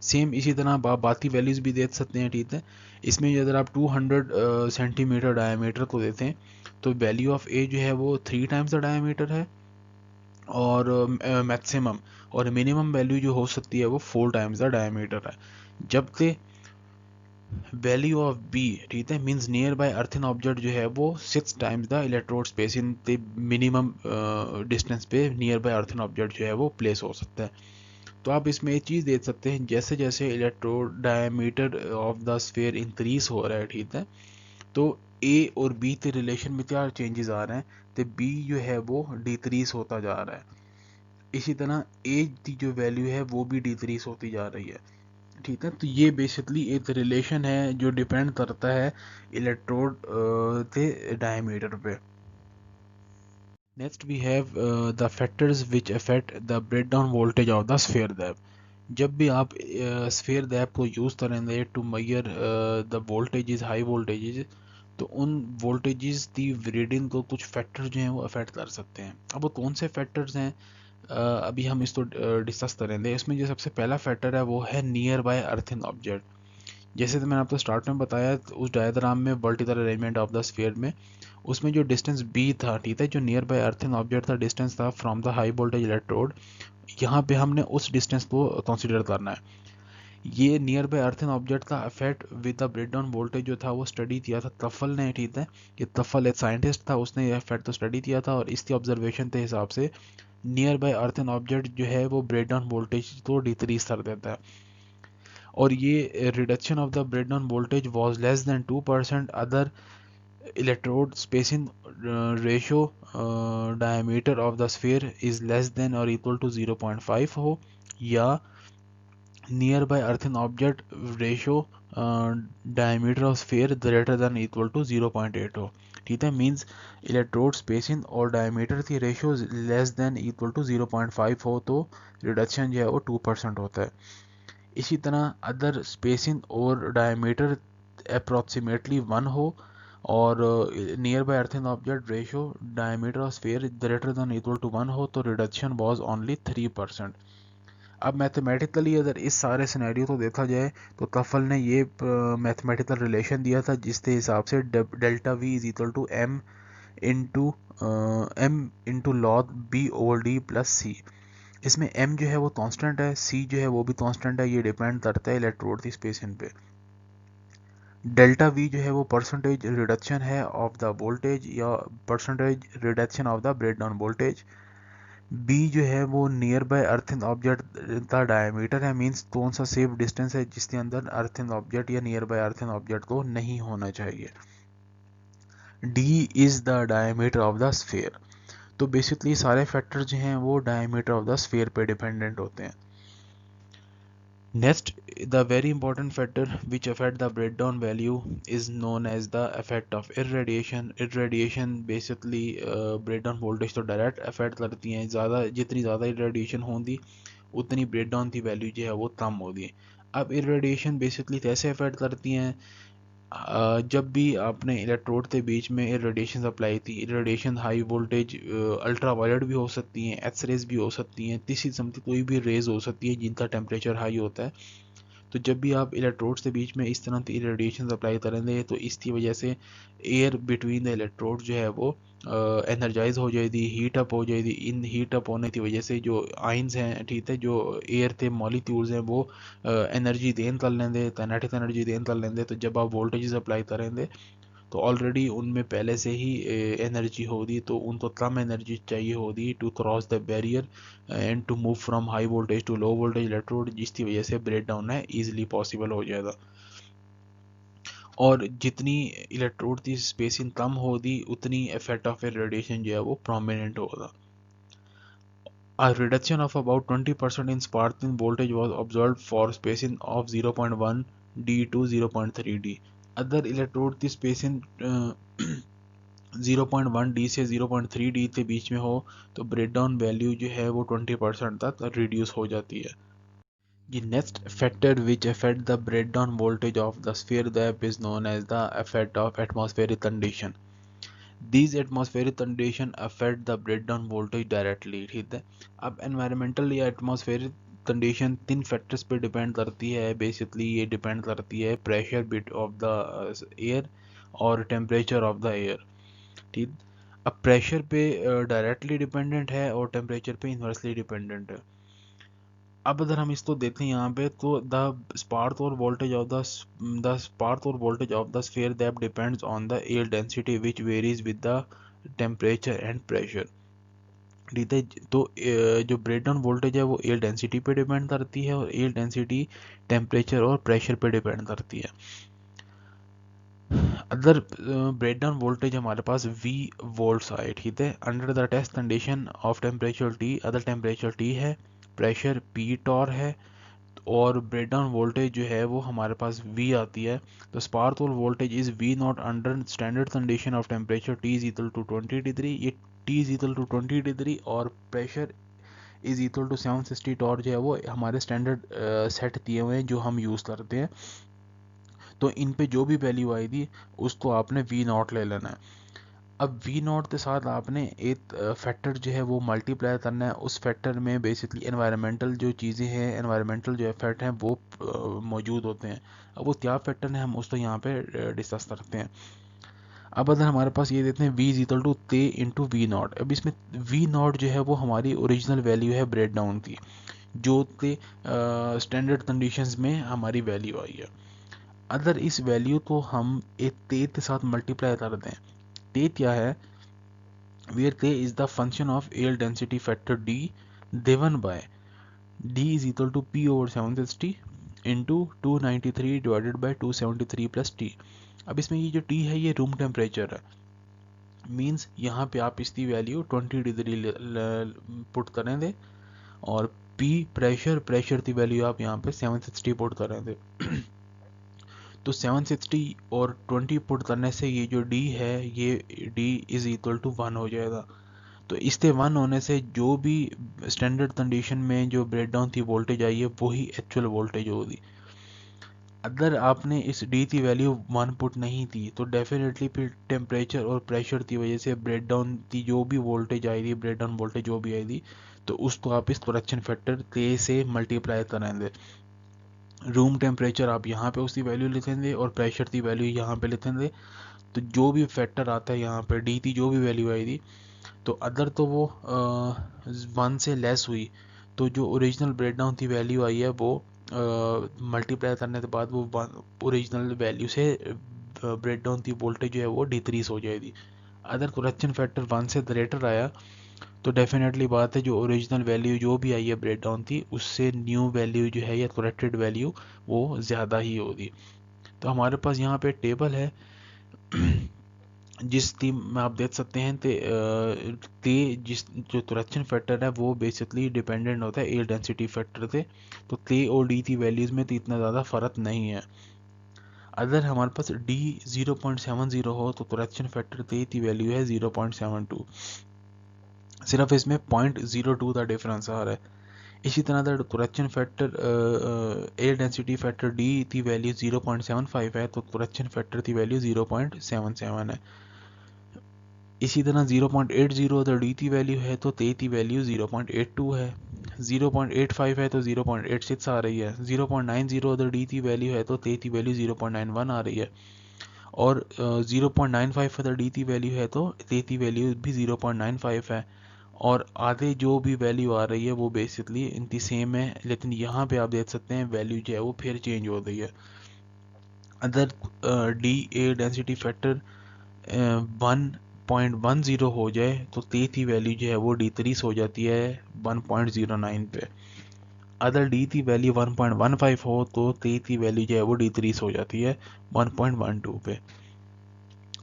Same इसी तरह आप बाकी values भी देख सकते हैं, ठीक है। इसमें अगर आप 200 सेंटीमीटर डायमीटर को देते हैं तो वैल्यू ऑफ ए जो है वो 3 टाइम्स द डायमीटर है और मैक्सिमम और मिनिमम वैल्यू जो हो सकती है वो 4 टाइम्स द डायमीटर है। जबकि वैल्यू ऑफ बी, ठीक है, means near by earth an object जो है वो 6 times the electrode space in the minimum distance पे near by earth an object जो है वो प्लेस हो सकता है। तो आप इसमें एक चीज़ देख सकते हैं, जैसे जैसे electrode diameter of the sphere increase हो रहा है, ठीक है, तो ए और बी के रिलेशन में क्या चेंजेस आ रहे हैं, तो बी जो है वो डिक्रीज होता जा रहा है। इसी तरह एज की जो वैल्यू है वो भी डिक्रीज होती जा रही है, ठीक है। तो ये बेसिकली एक रिलेशन है जो डिपेंड करता है इलेक्ट्रोड के डायमीटर पे। Next we have the factors which affect the breakdown voltage of the sphere gap. जब भी आप स्फीयर दैप को यूज़ करेंगे to measure the voltages, high voltages, तो उन वोल्टेजेस की रीडिंग को कुछ फैक्टर जो हैं वो अफेक्ट कर सकते हैं। अब वो कौन से फैक्टर्स हैं, अभी हम इसको डिस्कस करेंगे। इसमें जो सबसे पहला फैक्टर है वो है नियर बाय अर्थिंग ऑब्जेक्ट। जैसे तो मैंने आपको स्टार्ट में बताया, तो उस डायग्राम में vertical arrangement of the sphere में उसमें जो डिस्टेंस बी था, ठीक है, जो नियर बाय अर्थिंग ऑब्जेक्ट था, डिस्टेंस था from the high voltage electrode, यहाँ पे हमने उस डिस्टेंस को कंसिडर करना है। ये नियर बाय अर्थिंग ऑब्जेक्ट का effect with the breakdown voltage जो था वो स्टडी किया था तफल ने, ठीक है। ये तफल एक साइंटिस्ट था, उसने ये इफेक्ट तो स्टडी किया था और इसके ऑब्जर्वेशन के हिसाब से near by earth an object जो है वो ब्रेकडाउन वोल्टेज को डिक्रीज कर देता है और ये reduction of the breakdown voltage was less than 2%। Other electrode spacing ratio diameter of the sphere is less than और इक्वल टू 0.5 हो, या near bye earth an object ratio diameter of sphere greater than equal to 0.8 हो, ठीक है। Means electrode spacing और diameter की ratio less than equal to 0.5 हो तो रिडक्शन जो है वो 2% होता है। इसी तरह अदर स्पेसिंग और डायमीटर अप्रॉक्सीमेटली 1 हो और near by earthing object ratio diameter of sphere greater than equal to 1 हो तो रिडक्शन वाज ओनली 3%। अब मैथमेटिकली अगर इस सारे सिनेरियो को देखा जाए तो कफल ने ये मैथमेटिकल रिलेशन दिया था जिसके हिसाब से delta V is equal to into M into log B over D plus C. इसमें m जो है वो कांस्टेंट है, c जो है वो भी कांस्टेंट है, ये डिपेंड करता है इलेक्ट्रोड की स्पेसिंग पे। डेल्टा v जो है वो परसेंटेज रिडक्शन है ऑफ द वोल्टेज या percentage reduction of the breakdown voltage. b जो है वो नियर बाय अर्थिंग ऑब्जेक्ट का डायमीटर है, मींस कौन सा सेफ डिस्टेंस है जिसके अंदर अर्थिंग ऑब्जेक्ट या नियर बाय अर्थिंग ऑब्जेक्ट को नहीं होना चाहिए। d is the diameter of the sphere. तो बेसिकली सारे फैक्टर जो हैं वो डायमीटर ऑफ द स्फीयर पे डिपेंडेंट होते हैं। Next, the very important factor which affect the breakdown value is known as the effect of irradiation. Irradiation basically breakdown voltage तो direct affect करती हैं, ज़्यादा जितनी ज़्यादा irradiation होगी उतनी breakdown की value जो है वो कम होगी। अब irradiation basically कैसे affect करती हैं, जब भी आपने इलेक्ट्रोड के बीच में इरेडिएशन अप्लाई थी, irradiation high voltage ultraviolet भी हो सकती हैं, एक्स रेज भी हो सकती हैं, किसी किस्म की कोई भी रेज हो सकती है जिनका टेम्परेचर हाई होता है, तो जब भी आप इलेक्ट्रोड के बीच में इस तरह की रेडिएशन अप्लाई करेंगे तो इसकी वजह से एयर बिटवीन द इलेक्ट्रोड जो है वो एनर्जाइज हो जाएगी, हीट अप हो जाएगी। इन हीट अप होने की वजह से जो आइंस हैं, ठीक है, जो एयर के मॉलिक्यूल्स हैं वो एनर्जी देन कर लेंगे, काइनेटिक एनर्जी देन कर लेंगे। तो जब आप वोल्टेज अप्लाई करेंगे तो ऑलरेडी उनमें पहले से ही एनर्जी होगी, तो उनको कम एनर्जी चाहिए होगी to cross the barrier and to move from high voltage to low voltage electrode, जिसकी वजह से ब्रेक डाउन है ईजिली पॉसिबल हो जाएगा। और जितनी इलेक्ट्रोड की स्पेसिंग कम होगी उतनी इफेक्ट ऑफ रेडिएशन जो है वो प्रोमिनेंट होगा। A reduction of about 20% in sparking voltage was observed for spacing of 0.1 D to 0.3 D। अगर इलेक्ट्रोड की स्पेसिंग 0.1 D से 0.3 D के बीच में हो तो ब्रेकडाउन वैल्यू जो है वो 20% तक रिड्यूस हो जाती है। The next factor which affect the breakdown voltage of the sphere gap is known as the effect of atmospheric condition। These atmospheric condition affect the breakdown voltage directly, ठीक है। अब environmental या atmospheric कंडीशन 3 फैक्टर्स पे depend करती है। Basically ये depend करती है pressure bit of the air और टेम्परेचर ऑफ द एयर, ठीक। अब प्रेशर पे डायरेक्टली डिपेंडेंट है और टेम्परेचर पे इन्वर्सली डिपेंडेंट है। अब अगर हम इसको देखें यहाँ पे तो द स्पार्क और voltage of the sphere that depends on the air density which varies with the temperature and pressure, ठीक है। तो जो ब्रेकडाउन वोल्टेज है वो एयर डेंसिटी पे डिपेंड करती है और एयर डेंसिटी टेम्परेचर और प्रेशर पे डिपेंड करती है। अदर ब्रेकडाउन वोल्टेज हमारे पास V वोल्ट्स आए, ठीक है। Under the test condition of temperature T, other temperature T है, प्रेशर P टॉर है और ब्रेकडाउन वोल्टेज जो है वो हमारे पास V आती है। तो spark voltage is V not under standard condition of temperature T is equal to 20 degree, ये T is equal to 20 degree और pressure is equal to 760 torr जो है वो हमारे स्टैंडर्ड सेट दिए हुए हैं जो हम यूज़ करते हैं। तो इन पे जो भी वैल्यू आएगी उसको आपने V नॉट ले लेना है। अब V नॉट के साथ आपने एक फैक्टर जो है वो मल्टीप्लाई करना है। उस फैक्टर में बेसिकली एनवायरमेंटल जो चीज़ें हैं, एनवायरमेंटल जो इफेक्ट हैं वो मौजूद होते हैं। अब वो क्या फैक्टर है हम उसको यहाँ पे डिस्कस करते हैं। अब अगर हमारे पास ये देते हैं V इज इक्वल टू ते इंटू वी नॉट। अब इसमें V नॉट जो है वो हमारी ओरिजिनल वैल्यू है ब्रेक डाउन की, जो के स्टैंडर्ड कंडीशंस में हमारी वैल्यू आई है। अगर इस वैल्यू को हम एक ते के साथ मल्टीप्लाई कर दें, ते क्या है, where K is the function of air density factor D given by D is equal to P over 760 into 293 divided by 273 plus T। अब इसमें ये जो T है ये रूम टेम्परेचर है, मीन्स यहाँ पे आप इसकी वैल्यू 20 डिग्री पुट करेंगे और P प्रेशर की वैल्यू आप यहाँ पे 760 पुट करेंगे। तो 760 और 20 पुट करने से ये जो D है ये D इज इक्वल टू 1 हो जाएगा। तो इसके 1 होने से जो भी स्टैंडर्ड कंडीशन में जो ब्रेकडाउन थी वोल्टेज आई है वही एक्चुअल वोल्टेज होगी। अगर आपने इस D की वैल्यू 1 पुट नहीं थी तो डेफिनेटली फिर टेम्परेचर और प्रेशर की वजह से ब्रेकडाउन की जो भी वोल्टेज आई थी, ब्रेकडाउन वोल्टेज जो भी आई थी, तो उसको आप इस करेक्शन फैक्टर K से मल्टीप्लाई करेंगे। रूम टेम्परेचर आप यहाँ पे उसकी वैल्यू लिखेंगे और प्रेशर की वैल्यू यहाँ पे लिखेंगे। तो जो भी फैक्टर आता है यहाँ पे D की जो भी वैल्यू आई थी, तो अगर तो वो 1 से लेस हुई तो जो ओरिजिनल ब्रेकडाउन की वैल्यू आई है वो मल्टीप्लाई करने के बाद वो ओरिजिनल वैल्यू से ब्रेकडाउन की वोल्टेज जो है वो डिक्रीज हो जाएगी। अगर करेक्शन फैक्टर 1 से ग्रेटर आया तो डेफिनेटली बात है जो ओरिजिनल वैल्यू जो भी आई है ब्रेकडाउन की उससे न्यू वैल्यू जो है या करेक्टेड वैल्यू वो ज़्यादा ही होगी। तो हमारे पास यहाँ पे टेबल है जिस थीम में आप देख सकते हैं ते जिस जो करेक्शन फैक्टर है वो बेसिकली डिपेंडेंट होता है एयर डेंसिटी फैक्टर से। तो ते और डी की वैल्यूज़ में तो इतना ज़्यादा फ़र्क नहीं है। अगर हमारे पास डी 0.70 हो तो करेक्शन फैक्टर ते की वैल्यू है 0.72, सिर्फ इसमें 0.02 का डिफरेंस आ रहा है। इसी तरह अगर correction factor air density factor D की वैल्यू 0.75 है तो करेक्शन फैक्टर की वैल्यू 0.77 है। इसी तरह 0.80 अगर डी की वैल्यू है तो ते की वैल्यू 0.82 है। 0.85 है तो 0.86 आ रही है, 0.90 अगर डी की वैल्यू है तो ते की वैल्यू 0.91 आ रही है, और 0.95 अगर डी की वैल्यू है तो ते की वैल्यू भी 0.95 है, और आधे जो भी वैल्यू आ रही है वो बेसिकली इनकी सेम है, लेकिन यहाँ पे आप देख सकते हैं वैल्यू जो है वो फिर चेंज हो रही है। अगर डी ए डेंसिटी फैक्टर 1.10 हो जाए तो ते की वैल्यू जो है वो डिक्रीज हो जाती है 1.09 पे। अगर डी की वैल्यू 1.15 हो तो ते की वैल्यू जो है वो डिक्रीज हो जाती है 1.12 पे।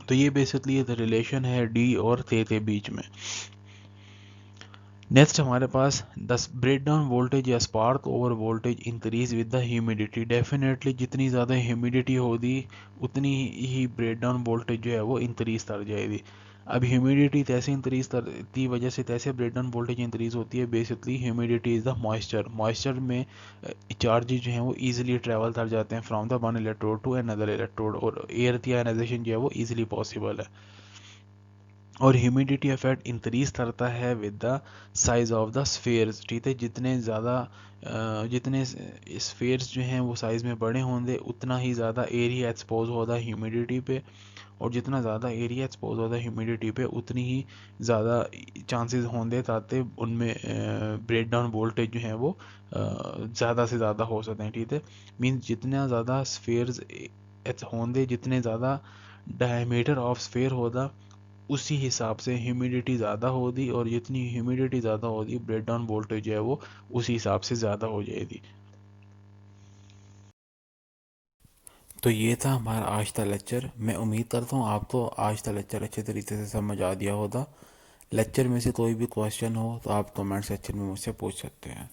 तो ये बेसिकली रिलेशन है डी और ते के बीच में। नेक्स्ट हमारे पास द ब्रेक डाउन वोल्टेज या spark over voltage increase with the humidity. Definitely जितनी ज़्यादा ह्यूमिडिटी होगी उतनी ही ब्रेक डाउन वोल्टेज जो है वो इंक्रीज कर जाएगी। अब ह्यूमिडिटी तैसे इंक्रीज की वजह से तैसे ब्रेक डाउन वोल्टेज इंक्रीज होती है। Basically humidity is the moisture, moisture में चार्जेज जो हैं वो ईजिली ट्रैवल कर जाते हैं from the one electrode to another electrode, और एयर की आयनाइजेशन जो है वो ईजिली पॉसिबल है। और ह्यूमिडिटी इफेक्ट इंक्रीज करता है with the size of the spheres, ठीक है। जितने ज़्यादा जितने स्फेयर्स जो हैं वो साइज़ में बड़े होंगे उतना ही ज़्यादा एरिया एक्सपोज होता है ह्यूमिडिटी पे, और जितना ज़्यादा एरिया एक्सपोज होता है ह्यूमिडिटी पे उतनी ही ज़्यादा चांसेस होंगे ताकि उनमें ब्रेक डाउन वोल्टेज जो है वो ज़्यादा से ज़्यादा हो सकते हैं, ठीक है। मीन्स जितना ज़्यादा स्फेयर्स होंगे, जितने ज़्यादा डायमीटर ऑफ स्फेयर होगा उसी हिसाब से ह्यूमिडिटी ज़्यादा होगी, और जितनी ह्यूमिडिटी ज़्यादा होगी ब्रेक डाउन वोल्टेज जो है वो उसी हिसाब से ज़्यादा हो जाएगी। तो ये था हमारा आज का लेक्चर। मैं उम्मीद करता हूँ आपको आज का लेक्चर अच्छे तरीके से समझ आ दिया होगा। लेक्चर में से कोई भी क्वेश्चन हो तो आप कमेंट सेक्शन में मुझसे पूछ सकते हैं।